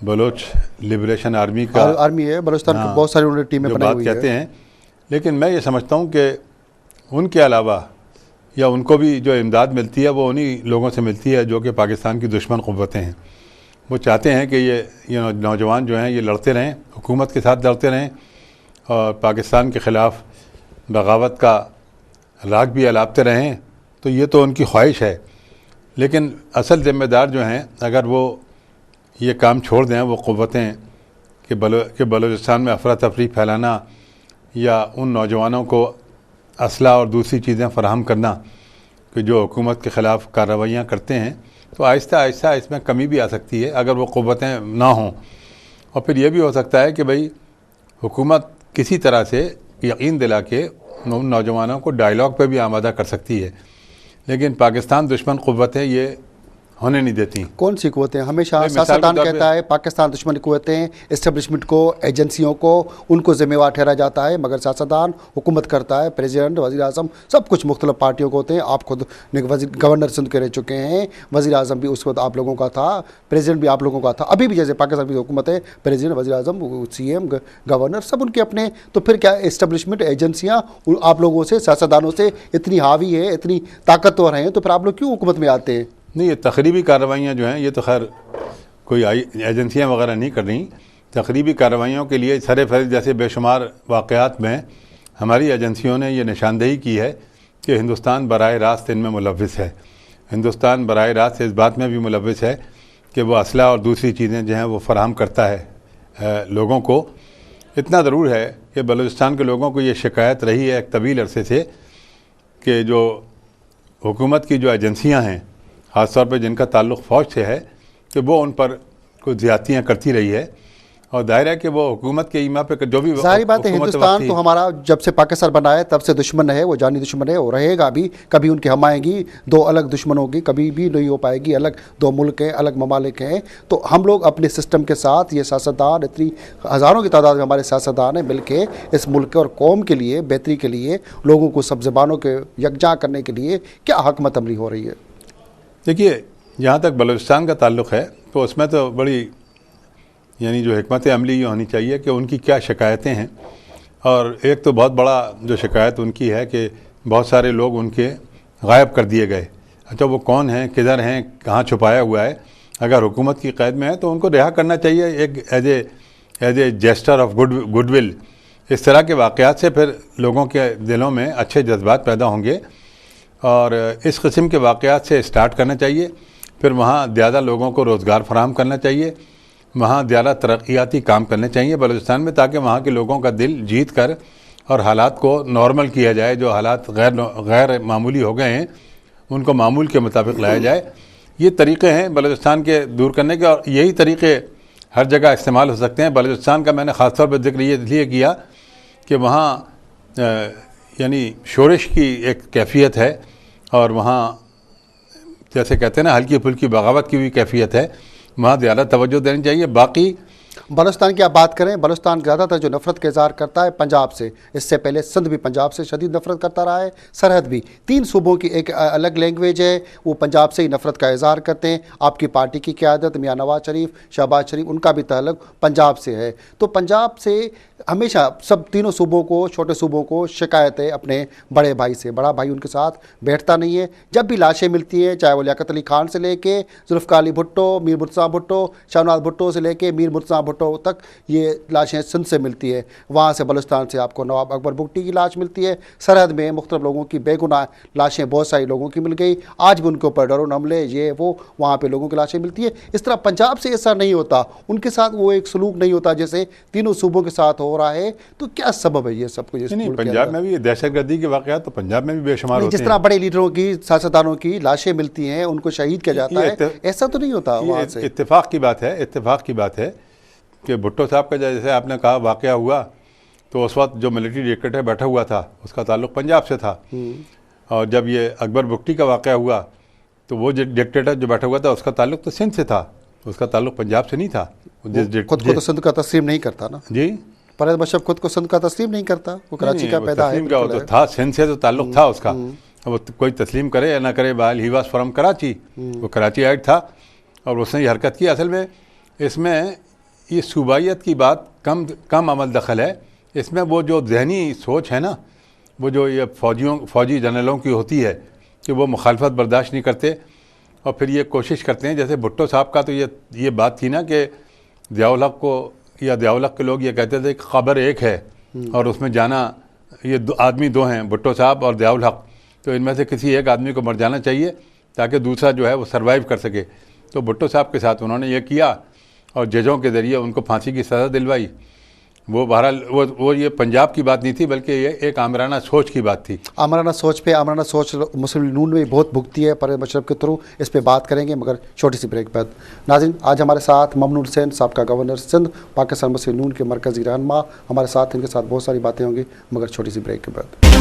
Baloch liberation army کا army ہے بلوچستان کی، بہت ساری انہوں نے ٹیمیں جو بنائی بات ہوئی کہتے ہے. ہیں. لیکن میں یہ سمجھتا ہوں کہ ان کے علاوہ یا ان کو بھی جو امداد ملتی ہے وہ انہی لوگوں سے ملتی ہے جو کہ پاکستان کی دشمن قوتیں ہیں. وہ چاہتے ہیں کہ یہ نوجوان جو ہیں یہ لڑتے رہیں، حکومت کے ساتھ لڑتے رہیں اور پاکستان کے خلاف بغاوت کا راگ بھی الاپتے رہیں. تو یہ تو ان کی خواہش ہے، لیکن اصل ذمہ دار جو ہیں اگر وہ یہ کام چھوڑ دیں، وہ قوتیں کہ بلوچستان میں افراتفری پھیلانا یا ان نوجوانوں کو اسلحہ اور دوسری چیزیں فراہم کرنا کہ جو حکومت کے خلاف کارروائیاں کرتے ہیں، تو آہستہ آہستہ اس میں کمی بھی آ سکتی ہے اگر وہ قوتیں نہ ہوں. اور پھر یہ بھی ہو سکتا ہے کہ بھئی حکومت کسی طرح سے یقین دلا کے نوجوانوں کو ڈائیلاگ پہ بھی آمادہ کر سکتی ہے، لیکن پاکستان دشمن قوتیں یہ ہونے نہیں دیتی. کون سی قوتیں؟ ہمیشہ مثال کے سیاستدان طور پہ کہتا ہے پاکستان دشمن قوتیں، اسٹیبلشمنٹ کو، ایجنسیوں کو، ان کو ذمہ وار ٹھہرایا جاتا ہے، مگر سیاستدان حکومت کرتا ہے، پریزیڈنٹ، وزیر اعظم، سب کچھ مختلف پارٹیوں کو ہوتے ہیں. آپ خود گورنر سندھ کے رہ چکے ہیں، وزیر اعظم بھی اس وقت آپ لوگوں کا تھا، پریزیڈنٹ بھی آپ لوگوں کا تھا. ابھی بھی جیسے پاکستان کی حکومت ہے، پریزیڈنٹ، وزیر اعظم، سی ایم، گورنر، سب ان کے اپنے. تو پھر کیا اسٹیبلشمنٹ ایجنسیاں آپ لوگوں سے، سیاستدانوں سے اتنی حاوی ہے، اتنی طاقتور ہیں، تو پھر آپ لوگ کیوں حکومت میں آتے ہیں؟ نہیں، یہ تقریبی کارروائیاں جو ہیں یہ تو خیر کوئی ایجنسیاں وغیرہ نہیں کر رہی. تقریبی کارروائیوں کے لیے سرفہرست جیسے بے شمار واقعات میں ہماری ایجنسیوں نے یہ نشاندہی کی ہے کہ ہندوستان براہ راست ان میں ملوث ہے. ہندوستان براہ راست اس بات میں بھی ملوث ہے کہ وہ اسلحہ اور دوسری چیزیں جو ہیں وہ فراہم کرتا ہے لوگوں کو. اتنا ضرور ہے کہ بلوچستان کے لوگوں کو یہ شکایت رہی ہے ایک طویل عرصے سے کہ جو حکومت کی جو ایجنسیاں ہیں، خاص طور پہ جن کا تعلق فوج سے ہے، کہ وہ ان پر کچھ زیادتیاں کرتی رہی ہے. اور ظاہر ہے کہ وہ حکومت کے ایما پہ جو بھی ظاہری بات ہے ہندوستان وقتی تو ہمارا جب سے پاکستان بنا ہے تب سے دشمن ہے، وہ جانی دشمن ہے، وہ رہے گا بھی. کبھی ان کی ہم آئیں گی، دو الگ دشمنوں کی کبھی بھی نہیں ہو پائے گی، الگ دو ملک ہیں، الگ ممالک ہیں. تو ہم لوگ اپنے سسٹم کے ساتھ، یہ سیاستدان اتنی ہزاروں کی تعداد میں ہمارے سیاستدان ہیں، مل کے اس ملک اور قوم کے لیے بہتری کے لیے، لوگوں کو سب زبانوں کے یکجا کرنے کے لیے کیا حکمت عملی ہو رہی ہے؟ دیکھیے، جہاں تک بلوچستان کا تعلق ہے تو اس میں تو بڑی یعنی جو حکمت عملی یہ ہونی چاہیے کہ ان کی کیا شکایتیں ہیں. اور ایک تو بہت بڑا جو شکایت ان کی ہے کہ بہت سارے لوگ ان کے غائب کر دیے گئے. اچھا، وہ کون ہیں، کدھر ہیں، کہاں چھپایا ہوا ہے؟ اگر حکومت کی قید میں ہے تو ان کو رہا کرنا چاہیے ایک as a gesture of goodwill. اس طرح کے واقعات سے پھر لوگوں کے دلوں میں اچھے جذبات پیدا ہوں گے اور اس قسم کے واقعات سے اسٹارٹ کرنا چاہیے. پھر وہاں زیادہ لوگوں کو روزگار فراہم کرنا چاہیے، وہاں زیادہ ترقیاتی کام کرنے چاہیے بلوچستان میں، تاکہ وہاں کے لوگوں کا دل جیت کر اور حالات کو نارمل کیا جائے. جو حالات غیر معمولی ہو گئے ہیں ان کو معمول کے مطابق لایا جائے. یہ طریقے ہیں بلوچستان کے دور کرنے کے، اور یہی طریقے ہر جگہ استعمال ہو سکتے ہیں. بلوچستان کا میں نے خاص طور پہ ذکر یہ اس لیے کیا کہ وہاں یعنی شورش کی ایک کیفیت ہے، اور وہاں جیسے کہتے ہیں نا ہلکی پھلکی بغاوت کی بھی کیفیت ہے. وہاں زیادہ توجہ دینی چاہیے. باقی بلوچستان کی آپ بات کریں، بلوچستان زیادہ تر جو نفرت کا اظہار کرتا ہے پنجاب سے، اس سے پہلے سندھ بھی پنجاب سے شدید نفرت کرتا رہا ہے، سرحد بھی. 3 صوبوں کی ایک الگ لینگویج ہے، وہ پنجاب سے ہی نفرت کا اظہار کرتے ہیں. آپ کی پارٹی کی قیادت میاں نواز شریف، شہباز شریف، ان کا بھی تعلق پنجاب سے ہے. تو پنجاب سے ہمیشہ سب تینوں صوبوں کو، چھوٹے صوبوں کو شکایت ہے اپنے بڑے بھائی سے. بڑا بھائی ان کے ساتھ بیٹھتا نہیں ہے. جب بھی لاشیں ملتی ہیں، چاہے وہ لیاقت علی خان سے لے کے ذوالفقار علی بھٹو، میر مرتضیٰ بھٹو، شاہنواز بھٹو سے لے کے میر مرتضیٰ بھٹو تک، یہ لاشیں سندھ سے ملتی ہے. وہاں سے بلوچستان سے آپ کو نواب اکبر بگٹی کی لاش ملتی ہے. سرحد میں مختلف لوگوں کی بے گناہ لاشیں بہت ساری لوگوں کی مل گئی. آج بھی ان کے اوپر ڈرون حملے، یہ وہ، وہاں پہ لوگوں کی لاشیں ملتی ہے. اس طرح پنجاب سے ایسا نہیں ہوتا، ان کے ساتھ وہ ایک سلوک نہیں ہوتا جیسے تینوں صوبوں کے ساتھ ہو رہا ہے. تو کیا سبب ہے یہ سب کچھ؟ نہیں، پنجاب میں بھی دہشت گردی کے واقعات تو پنجاب میں بھی بے شمار ہوتے ہیں. جس طرح بڑے لیڈروں کی، سیاستدانوں کی لاشیں ملتی ہیں، ان کو شہید کیا جاتا ہے، ایسا تو نہیں ہوتا وہاں سے. اتفاق کی بات ہے کہ بھٹو صاحب کا جیسے آپ نے کہا واقعہ ہوا تو اس وقت جو ملٹری ڈکٹیٹر بیٹھا ہوا تھا اس کا تعلق پنجاب سے تھا. اور جب یہ اکبر بگٹی کا واقعہ ہوا تو وہ ڈکٹیٹر جو بیٹھا ہوا تھا اس کا تعلق تو سندھ سے تھا، اس کا تعلق پنجاب سے نہیں تھا. خود کو تو سندھ کا تسلیم نہیں کرتا نا جی، پرویز مشرف خود کو سندھ کا تسلیم نہیں کرتا. وہ کراچی کا پیدا ہے. تو تھا سندھ سے، تو تعلق تھا اس کا. وہ کوئی تسلیم کرے یا نہ کرے، بہرحال ہی واز فرام کراچی. وہ کراچی آئٹ تھا اور اس نے یہ حرکت کی. اصل میں اس میں یہ صوبائیت کی بات کم عمل دخل ہے اس میں. وہ جو ذہنی سوچ ہے نا، وہ جو یہ فوجی جنرلوں کی ہوتی ہے کہ وہ مخالفت برداشت نہیں کرتے اور پھر یہ کوشش کرتے ہیں. جیسے بھٹو صاحب کا تو یہ بات تھی نا کہ ضیاء الحق کو یا ضیاء الحق کے لوگ یہ کہتے تھے کہ خبر ایک ہے اور اس میں جانا، یہ آدمی دو ہیں، بھٹو صاحب اور ضیاء الحق، تو ان میں سے کسی ایک آدمی کو مر جانا چاہیے تاکہ دوسرا جو ہے وہ سروائیو کر سکے. تو بھٹو صاحب کے ساتھ انہوں نے یہ کیا اور ججوں کے ذریعے ان کو پھانسی کی سزا دلوائی. وہ بہرحال وہ یہ پنجاب کی بات نہیں تھی بلکہ یہ ایک آمرانہ سوچ کی بات تھی. آمرانہ سوچ مسلم لیگ نون میں بھی بہت بھگتی ہے پرویز مشرف کے تھرو. اس پہ بات کریں گے مگر چھوٹی سی بریک بعد. ناظرین، آج ہمارے ساتھ ممنون حسین سابقہ گورنر سندھ، پاکستان مسلم لیگ نون کے مرکزی رہنما ہمارے ساتھ، ان کے ساتھ بہت ساری باتیں ہوں گی مگر چھوٹی سی بریک کے بعد.